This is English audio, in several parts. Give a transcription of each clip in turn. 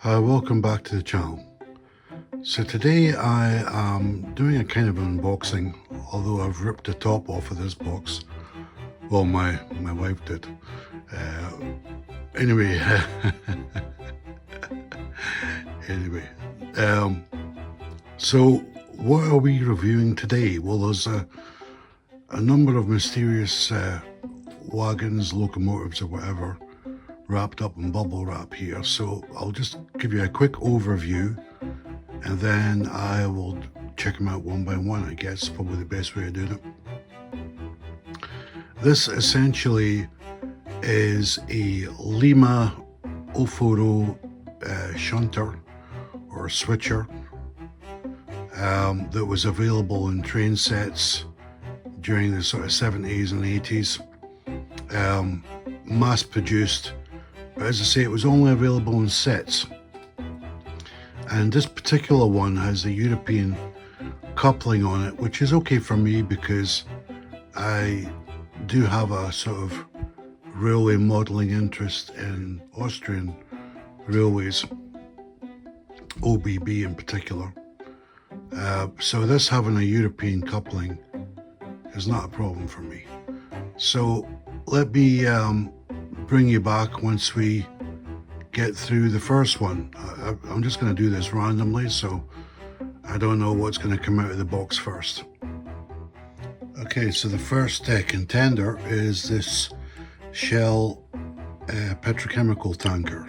Welcome back to the channel. So today I am doing a kind of unboxing, although I've ripped the top off of this box. Well, my wife did. Anyway, so what are we reviewing today? Well, there's a number of mysterious wagons, locomotives or whatever, wrapped up in bubble wrap here. So I'll just give you a quick overview and then I will check them out one by one. I guess probably the best way of doing it. This essentially is a Lima Oforo shunter or switcher that was available in train sets during the sort of 70s and 80s. Mass produced, but as I say, it was only available in sets. And this particular one has a European coupling on it, which is okay for me because I do have a sort of railway modelling interest in Austrian railways, OBB in particular. So this having a European coupling is not a problem for me. So let me bring you back once we get through the first one. I'm just going to do this randomly, so I don't know what's going to come out of the box first. Okay, so the first contender is this Shell petrochemical tanker.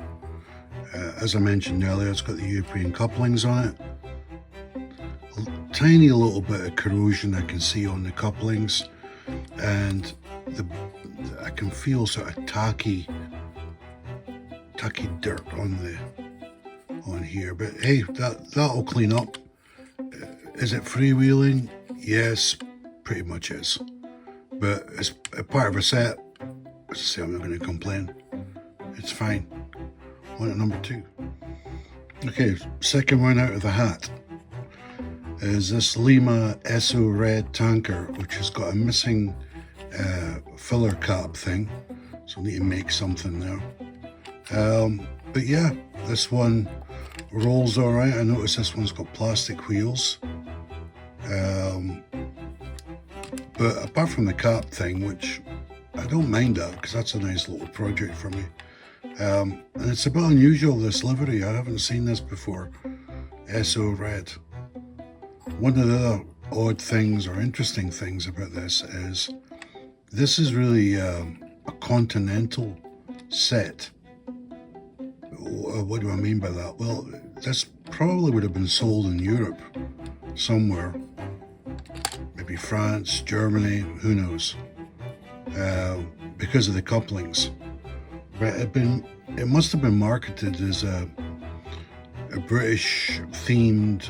As I mentioned earlier, it's got the European couplings on it. Tiny little bit of corrosion I can see on the couplings, and I can feel sort of tacky dirt on here, but hey, that'll clean up. Is it freewheeling? Yes, pretty much is. But as a part of a set, as I say, I'm not going to complain. It's fine. On to number two. Okay, second one out of the hat is this Lima Esso Red tanker, which has got a missing filler cap thing, so I need to make something there. But yeah, this one rolls all right. I noticed this one's got plastic wheels. But apart from the cap thing, which I don't mind that because that's a nice little project for me. And it's a bit unusual, this livery. I haven't seen this before. Esso Red. One of the other odd things or interesting things about this is really a continental set. What do I mean by that? Well, this probably would have been sold in Europe somewhere. Maybe France, Germany, who knows, because of the couplings. But it must have been marketed as a British themed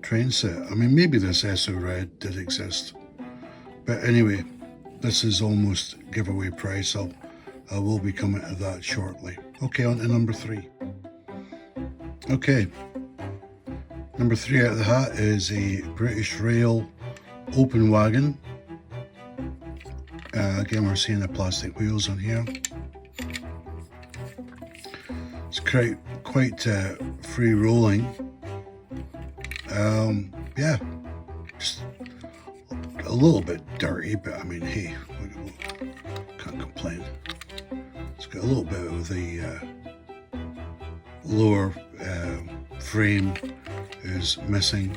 train set. I mean, maybe this Esso Red did exist. But anyway, this is almost giveaway price. I will be coming to that shortly. Okay, on to number three. Okay, number three out of the hat is a British Rail open wagon. Again, we're seeing the plastic wheels on here. It's quite free rolling. Yeah, just a little bit dirty, but I mean, hey, can't complain. It's got a little bit of the lower frame is missing,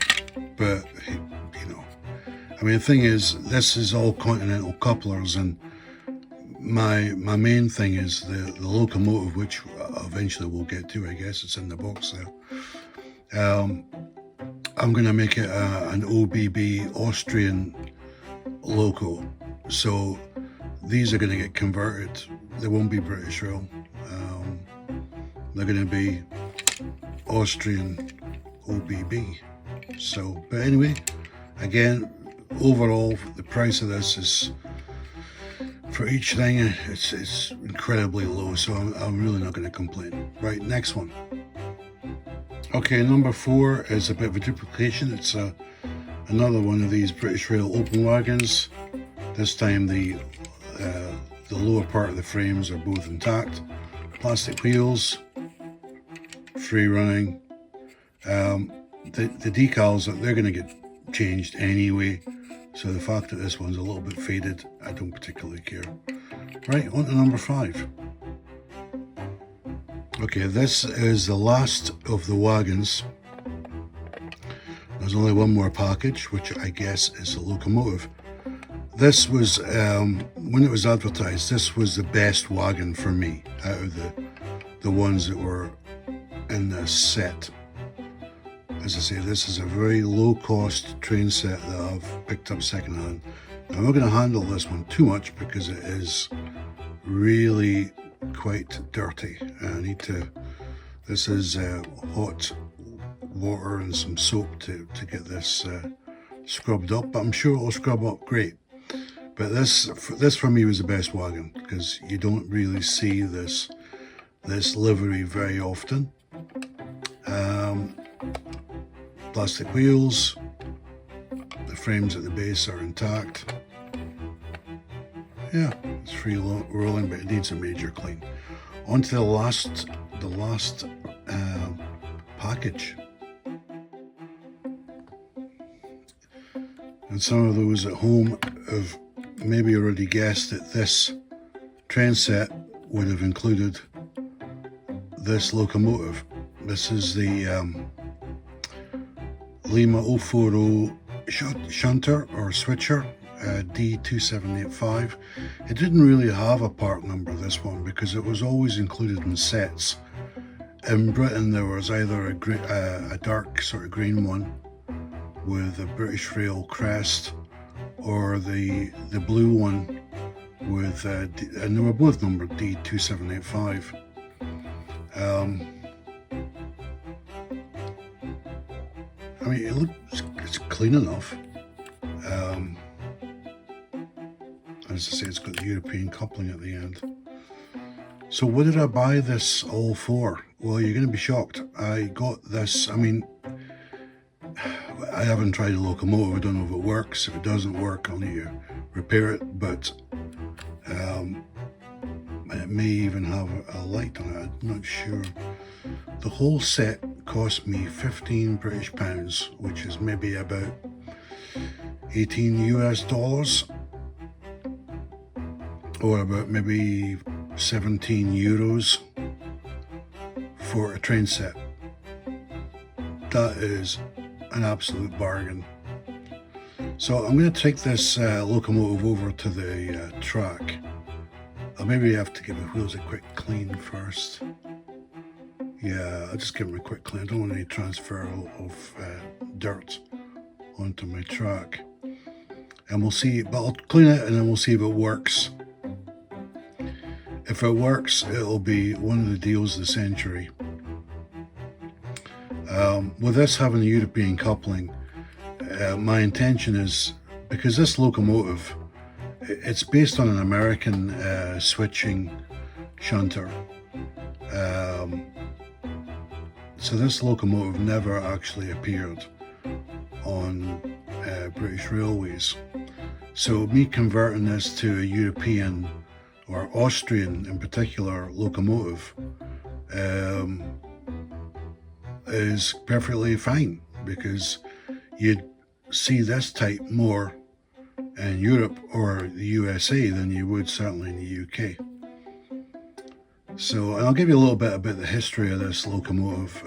but you know, I mean, the thing is, this is all continental couplers, and my main thing is the locomotive, which eventually we'll get to. I guess it's in the box there. I'm going to make it an OBB Austrian loco, so these are going to get converted. They won't be British Rail. They're going to be Austrian OBB. So, but anyway, again, overall, the price of this is, for each thing, it's incredibly low, so I'm really not going to complain. Right, next one. Okay, number four is a bit of a duplication. It's another one of these British Rail open wagons. This time the lower part of the frames are both intact. Plastic wheels, free running. The decals, they're going to get changed anyway, so the fact that this one's a little bit faded, I don't particularly care. Right, on to number 5. Okay, this is the last of the wagons. There's only one more package, which I guess is a locomotive. This was, when it was advertised, this was the best wagon for me out of the ones that were in this set. As I say, this is a very low cost train set that I've picked up secondhand. I'm not going to handle this one too much because it is really quite dirty. I need to, this is hot water and some soap to get this scrubbed up, but I'm sure it'll scrub up great. But this for me was the best wagon because you don't really see this livery very often. Plastic wheels, the frames at the base are intact. Yeah, it's free rolling, but it needs a major clean. On to the last package. And some of those at home have maybe already guessed that this train set would have included this locomotive. This is the Lima 040 shunter or switcher, D2785. It didn't really have a part number, this one, because it was always included in sets. In Britain there was either a dark sort of green one with a British Rail crest, or the blue one with, and they were both numbered D2785. I mean, it's clean enough. As I say, it's got the European coupling at the end. So what did I buy this all for? Well, you're going to be shocked. I got this, I mean, I haven't tried a locomotive. I don't know if it works. If it doesn't work, I'll need to repair it, but it may even have a light on it. I'm not sure. The whole set cost me 15 British pounds, which is maybe about 18 US dollars, or about maybe 17 euros for a train set. That is an absolute bargain. So I'm going to take this locomotive over to the track. I'll maybe have to give the wheels a quick clean first. Yeah, I'll just give them a quick clean. I don't want any transfer of dirt onto my track. And we'll see, but I'll clean it and then we'll see if it works. If it works, it'll be one of the deals of the century. With this having a European coupling, my intention is, because this locomotive, it's based on an American switching shunter. So this locomotive never actually appeared on British Railways. So me converting this to a European or Austrian in particular locomotive is perfectly fine, because you'd see this type more in Europe or the USA than you would certainly in the UK. So I'll give you a little bit about the history of this locomotive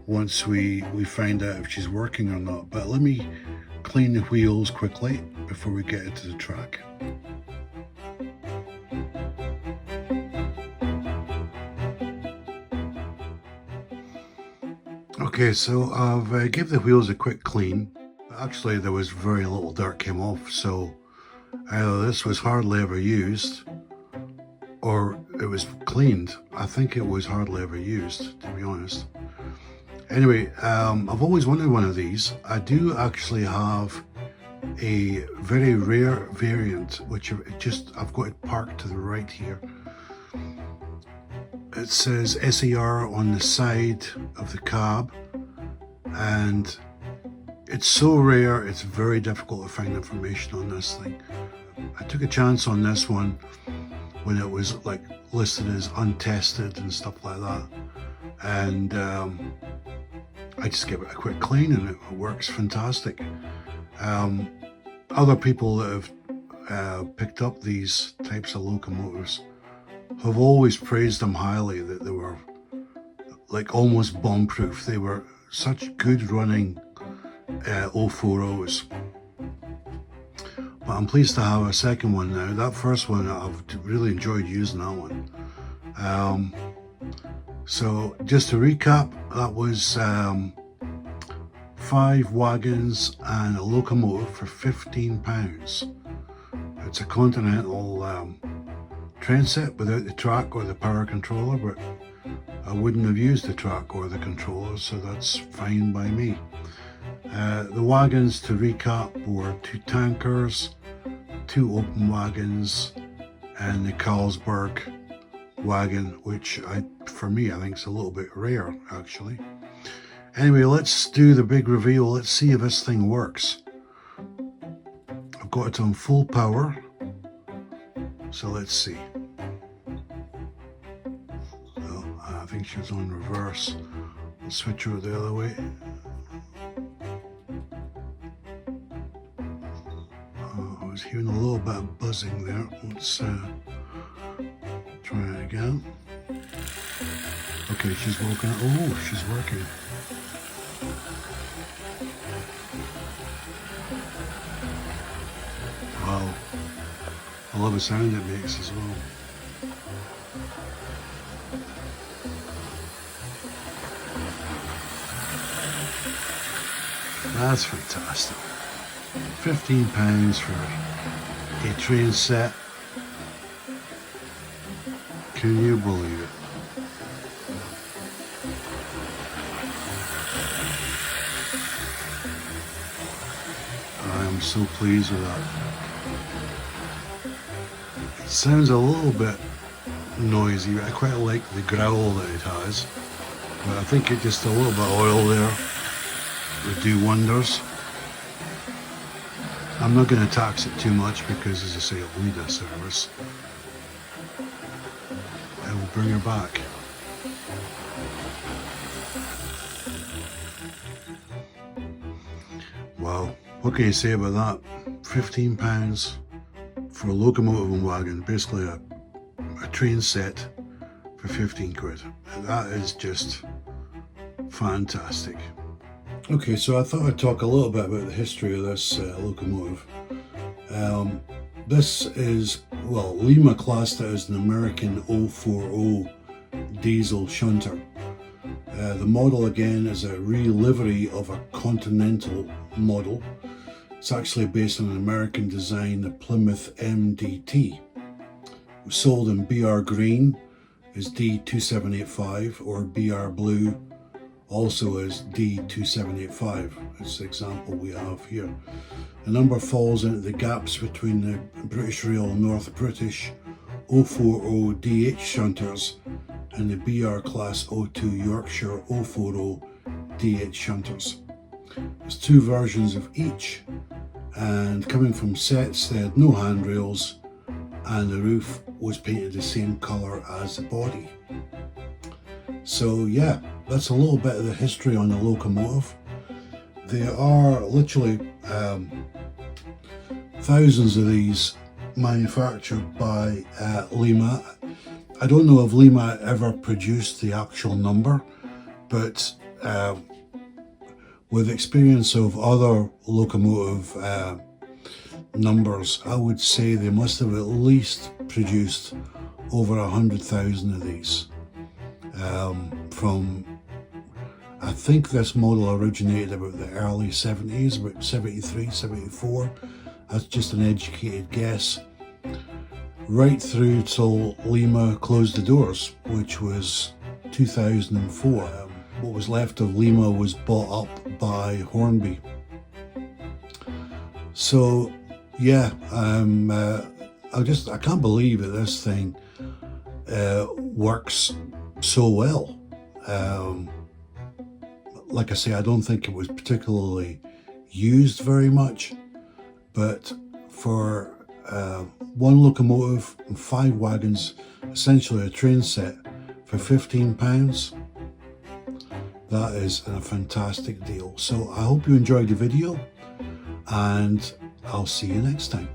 once we find out if she's working or not. But let me clean the wheels quickly before we get into the track. Okay, so I've gave the wheels a quick clean. Actually, there was very little dirt came off, so either this was hardly ever used or it was cleaned. I think it was hardly ever used, to be honest. Anyway, I've always wanted one of these. I do actually have a very rare variant, which I've got it parked to the right here. It says SAR on the side of the cab, and it's so rare, it's very difficult to find information on this thing. I took a chance on this one when it was like listed as untested and stuff like that. and I just give it a quick clean and it works fantastic. Other people that have picked up these types of locomotives have always praised them highly, that they were like almost bomb-proof. They were such good running 040s. But I'm pleased to have a second one now. That first one, I've really enjoyed using that one. So just to recap, that was 5 wagons and a locomotive for £15. It's a Continental train set without the track or the power controller, but I wouldn't have used the track or the controller, so that's fine by me. The wagons, to recap, were 2 tankers, 2 open wagons, and the Carlsberg wagon, which for me I think is a little bit rare actually. Anyway, let's do the big reveal. Let's see if this thing works. I've got it on full power, so let's see. Oh, I think she's on reverse. Let's switch her the other way. I was hearing a little bit of buzzing there. Let's try it again. Okay, she's walking. Oh, she's working. Wow. I love the sound it makes as well. That's fantastic. £15 for a train set. Can you believe it? I am so pleased with that. It sounds a little bit noisy, but I quite like the growl that it has. But I think it just a little bit of oil there would do wonders. I'm not going to tax it too much because, as I say, it'll need a service. I will bring her back. Wow, what can you say about that? £15 for a locomotive and wagon, basically a train set for 15 quid. That is just fantastic. Okay, so I thought I'd talk a little bit about the history of this locomotive. This is, well, Lima classed it as an American 040 diesel shunter. The model again is a re-livery of a Continental model. It's actually based on an American design, the Plymouth MDT. It was sold in BR Green as D2785 or BR Blue also as D2785. It's the example we have here. The number falls into the gaps between the British Rail North British 040 DH shunters and the BR Class 02 Yorkshire 040 DH shunters. There's 2 versions of each, and coming from sets they had no handrails and the roof was painted the same colour as the body. So yeah, that's a little bit of the history on the locomotive. There are literally thousands of these manufactured by Lima. I don't know if Lima ever produced the actual number, but with experience of other locomotive numbers, I would say they must have at least produced over 100,000 of these. From, I think this model originated about the early 70s, about 73, 74. That's just an educated guess. Right through till Lima closed the doors, which was 2004. What was left of Lima was bought up by Hornby. So yeah, I can't believe that this thing works so well. Like I say, I don't think it was particularly used very much, but for 1 locomotive and 5 wagons, essentially a train set for £15, that is a fantastic deal. So I hope you enjoyed the video, and I'll see you next time.